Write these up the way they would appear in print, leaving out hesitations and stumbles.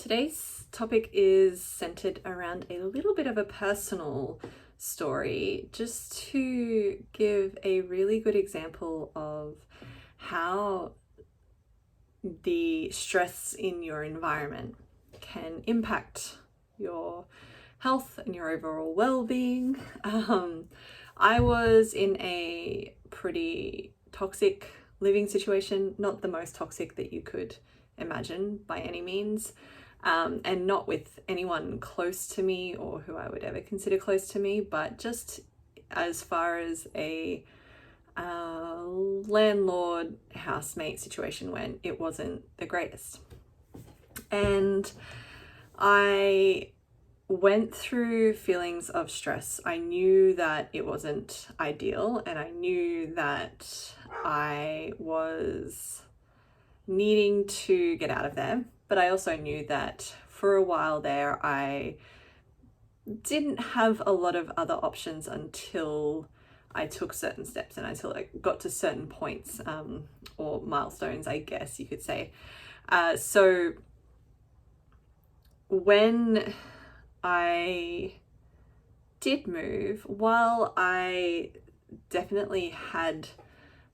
Today's topic is centered around a little bit of a personal story, just to give a really good example of how the stress in your environment can impact your health and your overall well-being. I was in a pretty toxic living situation, not the most toxic that you could imagine by any means. And not with anyone close to me or who I would ever consider close to me, but just as far as a landlord housemate situation went, it wasn't the greatest. And I went through feelings of stress. I knew that it wasn't ideal, and I knew that I was needing to get out of there. But I also knew that for a while there, I didn't have a lot of other options until I took certain steps and until I got to certain points, or milestones, I guess you could say. So when I did move, while I definitely had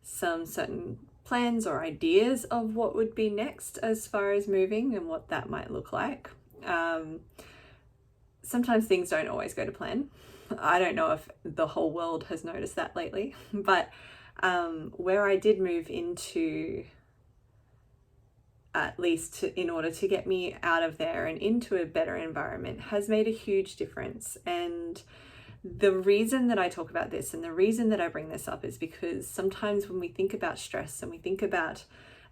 some certain plans or ideas of what would be next as far as moving and what that might look like, sometimes things don't always go to plan. I don't know if the whole world has noticed that lately, but where I did move into, at least in order to get me out of there and into a better environment, has made a huge difference. And the reason that I talk about this and the reason that I bring this up is because sometimes when we think about stress and we think about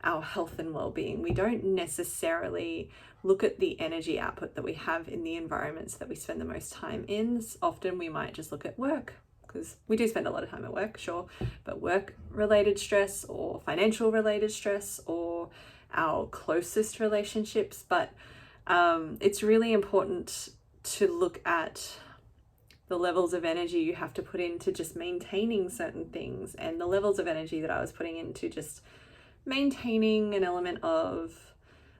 our health and well-being, we don't necessarily look at the energy output that we have in the environments that we spend the most time in. Often we might just look at work, because we do spend a lot of time at work, sure, but work-related stress or financial-related stress or our closest relationships. But it's really important to look at the levels of energy you have to put into just maintaining certain things, and the levels of energy that I was putting into just maintaining an element of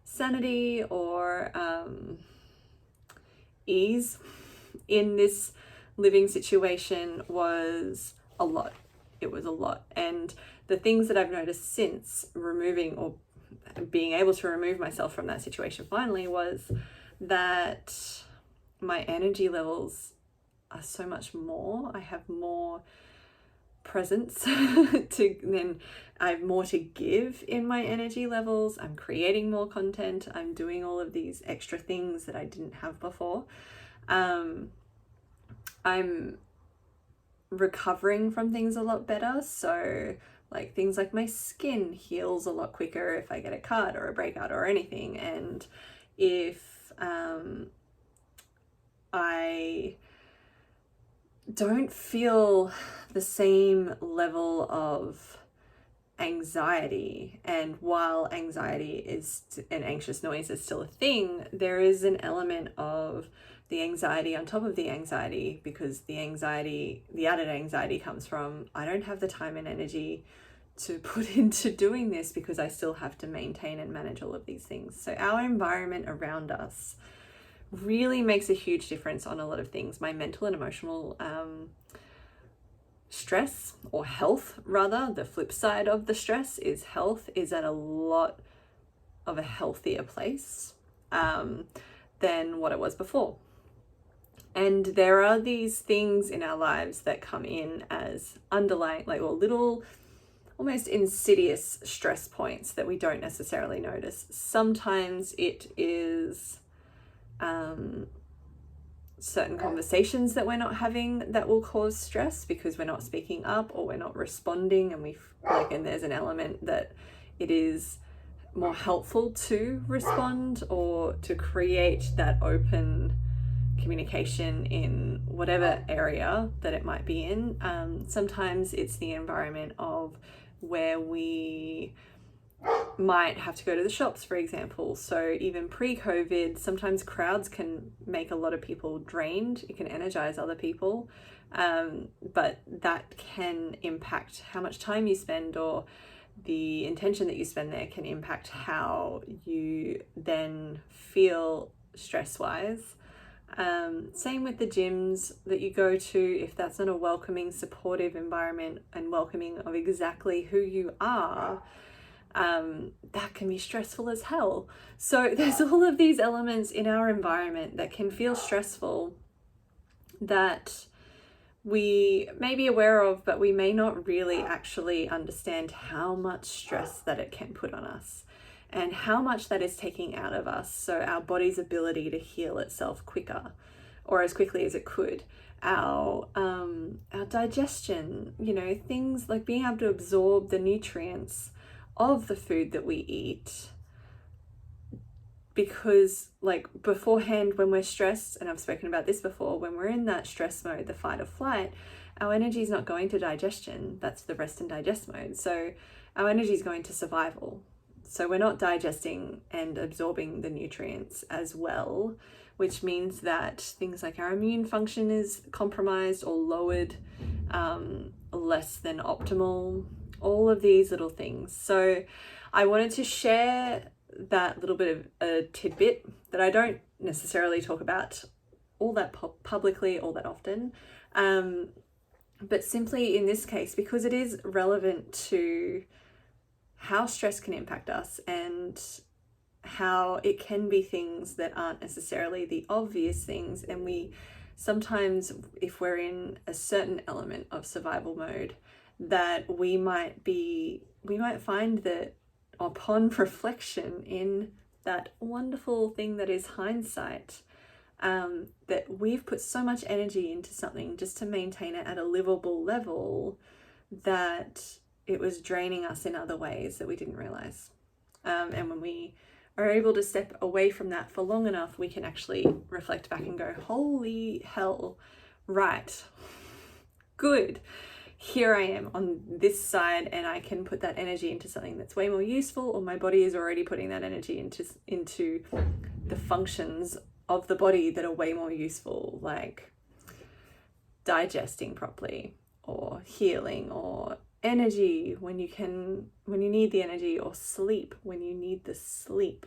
sanity or ease in this living situation was a lot. It was a lot. And the things that I've noticed since removing or being able to remove myself from that situation finally was that my energy levels are so much more. I have more presence then I have more to give in my energy levels. I'm creating more content. I'm doing all of these extra things that I didn't have before. I'm recovering from things a lot better. So like things like my skin heals a lot quicker if I get a cut or a breakout or anything. And if I don't feel the same level of anxiety, and while anxiety is and anxious noise is still a thing, there is an element of the anxiety on top of the anxiety, because the added anxiety comes from, I don't have the time and energy to put into doing this because I still have to maintain and manage all of these things. So our environment around us really makes a huge difference on a lot of things. My mental and emotional stress, or health rather, the flip side of the stress is health, is at a lot of a healthier place than what it was before. And there are these things in our lives that come in as underlying, like, or little almost insidious stress points that we don't necessarily notice. Sometimes it is certain conversations that we're not having that will cause stress because we're not speaking up or we're not responding, and there's an element that it is more helpful to respond or to create that open communication in whatever area that it might be in. Sometimes it's the environment of where we might have to go to the shops, for example. So even pre-COVID, sometimes crowds can make a lot of people drained. It can energize other people, but that can impact how much time you spend or the intention that you spend there can impact how you then feel stress-wise. Same with the gyms that you go to. If that's not a welcoming, supportive environment and welcoming of exactly who you are, that can be stressful as hell. So there's all of these elements in our environment that can feel stressful, that we may be aware of, but we may not really actually understand how much stress that it can put on us and how much that is taking out of us. So our body's ability to heal itself quicker, or as quickly as it could, our digestion, things like being able to absorb the nutrients of the food that we eat. Because like beforehand, when we're stressed, and I've spoken about this before, when we're in that stress mode, the fight or flight, our energy is not going to digestion. That's the rest and digest mode. So our energy is going to survival. So we're not digesting and absorbing the nutrients as well, which means that things like our immune function is compromised or lowered, less than optimal, all of these little things. So I wanted to share that little bit of a tidbit that I don't necessarily talk about all that publicly all that often, but simply in this case, because it is relevant to how stress can impact us and how it can be things that aren't necessarily the obvious things. And we sometimes, if we're in a certain element of survival mode, that we might find that upon reflection in that wonderful thing that is hindsight, that we've put so much energy into something just to maintain it at a livable level that it was draining us in other ways that we didn't realize. And when we are able to step away from that for long enough, we can actually reflect back and go, holy hell, right, good. Here I am on this side, and I can put that energy into something that's way more useful, or my body is already putting that energy into the functions of the body that are way more useful, like digesting properly, or healing, or energy when you need the energy, or sleep when you need the sleep,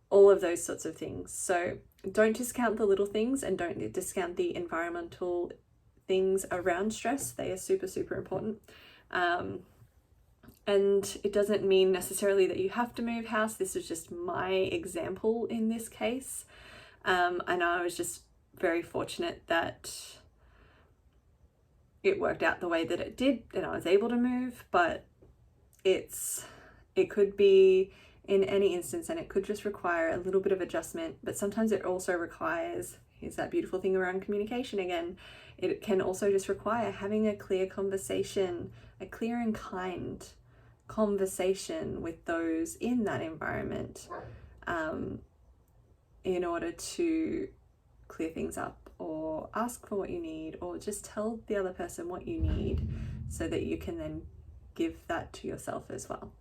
all of those sorts of things. So don't discount the little things, and don't discount the environmental things around stress. They are super, super important. And it doesn't mean necessarily that you have to move house. This is just my example in this case. And I was just very fortunate that it worked out the way that it did, and I was able to move. But it could be in any instance, and it could just require a little bit of adjustment. But sometimes it also requires, here's that beautiful thing around communication again, it can also just require having a clear conversation, a clear and kind conversation with those in that environment, in order to clear things up, or ask for what you need, or just tell the other person what you need, so that you can then give that to yourself as well.